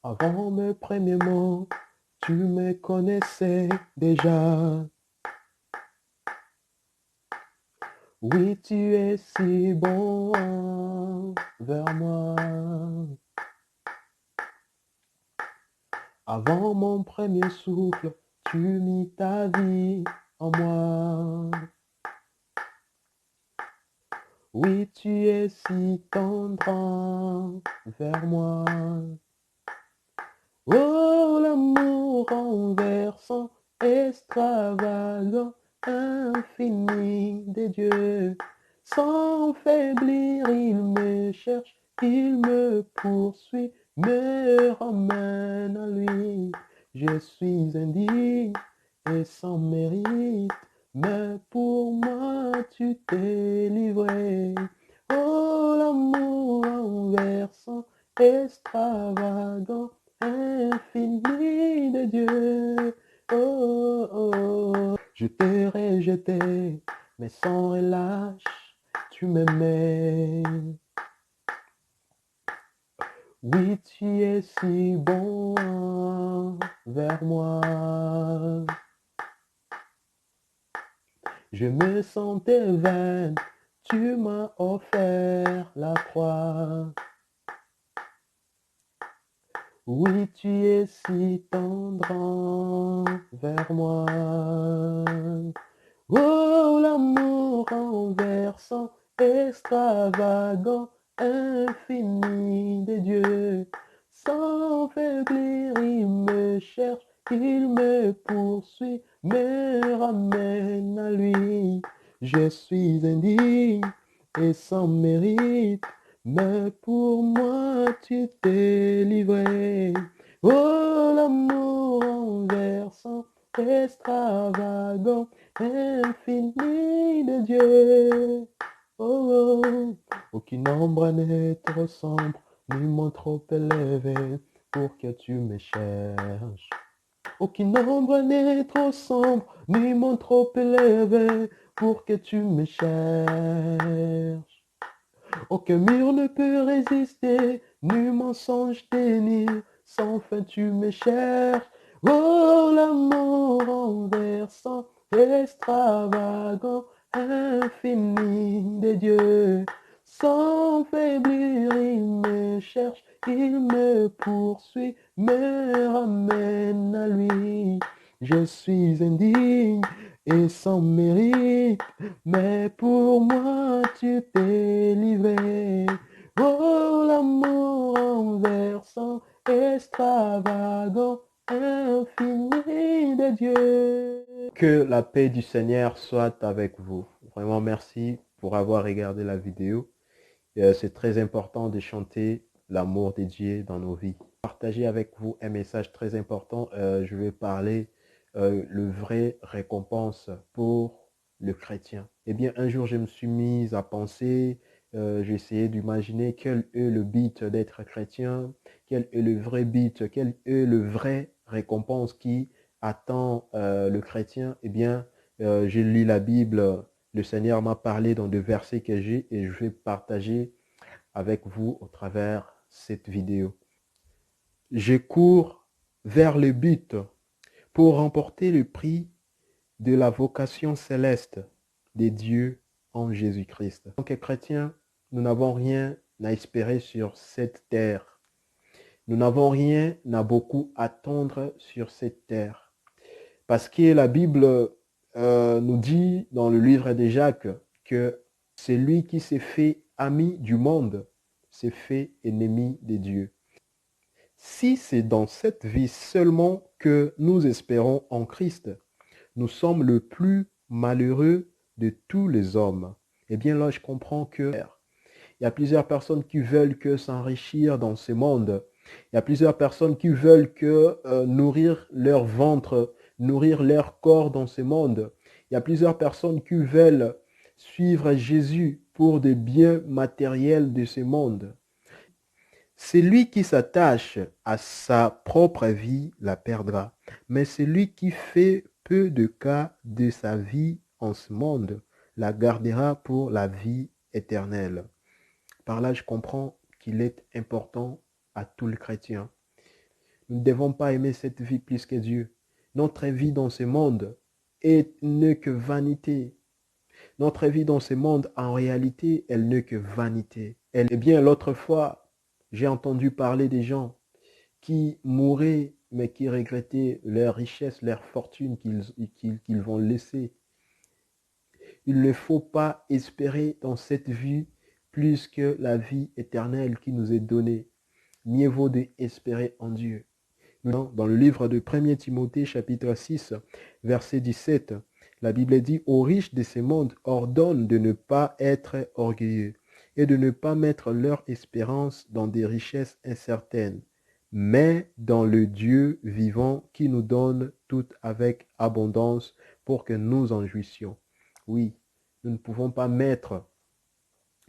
Avant mes premiers mots, tu me connaissais déjà. Oui, tu es si bon vers moi. Avant mon premier souffle, tu mis ta vie en moi. Oui, tu es si tendre vers moi. Oh, l'amour renversant, extravagant, infini des dieux. Sans faiblir, il me cherche, il me poursuit, me ramène à lui. Je suis indigne et sans mérite, mais pour moi tu t'es livré. Oh, l'amour renversant, extravagant, infini de Dieu. Oh, oh, oh. Je t'ai rejeté, mais sans relâche, tu m'aimais. Oui, tu es si bon vers moi. Je me sentais vaine, tu m'as offert la croix. Oui, tu es si tendre vers moi. Oh, l'amour renversant, extravagant, infini de Dieu. Sans faiblir, il me cherche, il me poursuit, me ramène à lui. Je suis indigne et sans mérite, mais pour moi tu t'es livré. Oh, l'amour renversant, extravagant, infini de Dieu. Oh, oh, aucune ombre n'est trop sombre, ni mon trop élevé, pour que tu me cherches. Aucune ombre n'est trop sombre, ni mon trop élevé, pour que tu me cherches. Aucun mur ne peut résister, nu mensonge déni, sans fin tu me cherches. Oh, l'amour renversant, extravagant, infini des dieux. Sans faiblir, il me cherche, il me poursuit, me ramène à lui. Je suis indigne et sans mérite, mais pour moi tu t'es livré. Oh, l'amour renversant, extravagant, infini de Dieu. Que la paix du Seigneur soit avec vous. Vraiment merci pour avoir regardé la vidéo. C'est très important de chanter l'amour de Dieu dans nos vies. Partager avec vous un message très important. Je vais parler le vrai récompense pour le chrétien. Eh bien, un jour, je me suis mis à penser, j'ai essayé d'imaginer quel est le but d'être chrétien, quel est le vrai but, quel est le vrai récompense qui attend le chrétien. Eh bien, j'ai lu la Bible, le Seigneur m'a parlé dans des versets que j'ai et je vais partager avec vous au travers cette vidéo. Je cours vers le but pour remporter le prix de la vocation céleste des dieux en Jésus-Christ. En tant que chrétiens, nous n'avons rien à espérer sur cette terre. Nous n'avons rien à beaucoup attendre sur cette terre. Parce que la Bible nous dit dans le livre de Jacques que celui qui s'est fait ami du monde s'est fait ennemi de Dieu. Si c'est dans cette vie seulement que nous espérons en Christ, nous sommes le plus malheureux de tous les hommes. Eh bien là, je comprends que il y a plusieurs personnes qui veulent que s'enrichir dans ce monde. Il y a plusieurs personnes qui veulent que nourrir leur ventre, nourrir leur corps dans ce monde. Il y a plusieurs personnes qui veulent suivre Jésus pour des biens matériels de ce monde. Celui qui s'attache à sa propre vie la perdra, mais celui qui fait peu de cas de sa vie en ce monde la gardera pour la vie éternelle. Par là, je comprends qu'il est important à tout le chrétien Nous ne devons pas aimer cette vie plus que Dieu. Notre vie dans ce monde n'est que vanité. Notre vie dans ce monde, en réalité, elle n'est que vanité. Eh bien, l'autre fois, j'ai entendu parler des gens qui mouraient, mais qui regrettaient leur richesse, leur fortune qu'ils vont laisser. Il ne faut pas espérer dans cette vie plus que la vie éternelle qui nous est donnée. Mieux vaut d'espérer en Dieu. Dans le livre de 1 Timothée, chapitre 6, verset 17, la Bible dit, aux riches de ce monde ordonne de ne pas être orgueilleux et de ne pas mettre leur espérance dans des richesses incertaines, mais dans le Dieu vivant qui nous donne tout avec abondance pour que nous en jouissions. Oui, nous ne pouvons pas mettre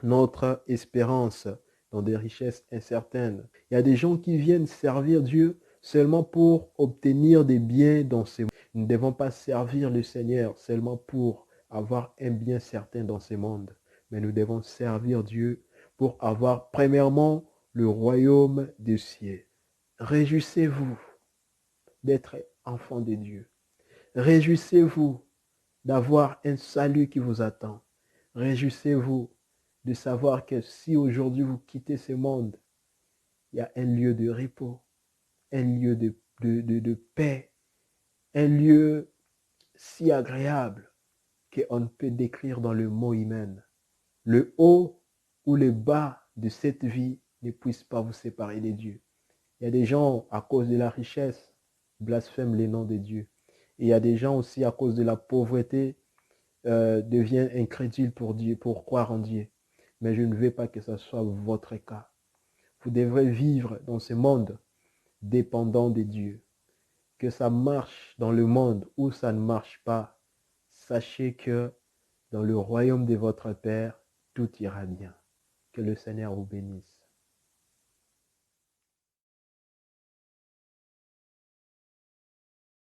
notre espérance dans des richesses incertaines. Il y a des gens qui viennent servir Dieu seulement pour obtenir des biens dans ces mondes. Nous ne devons pas servir le Seigneur seulement pour avoir un bien certain dans ces mondes, mais nous devons servir Dieu pour avoir premièrement le royaume des cieux. Réjouissez-vous d'être enfant de Dieu. Réjouissez-vous d'avoir un salut qui vous attend. Réjouissez-vous de savoir que si aujourd'hui vous quittez ce monde, il y a un lieu de repos, un lieu de paix, un lieu si agréable qu'on ne peut décrire dans le mot humain. Le haut ou le bas de cette vie ne puisse pas vous séparer de Dieu. Il y a des gens, à cause de la richesse, blasphèment les noms de Dieu. Et il y a des gens aussi, à cause de la pauvreté, deviennent incrédules pour Dieu, pour croire en Dieu. Mais je ne veux pas que ce soit votre cas. Vous devrez vivre dans ce monde dépendant de Dieu. Que ça marche dans le monde ou ça ne marche pas, sachez que dans le royaume de votre Père, tout ira bien. Que le Seigneur vous bénisse.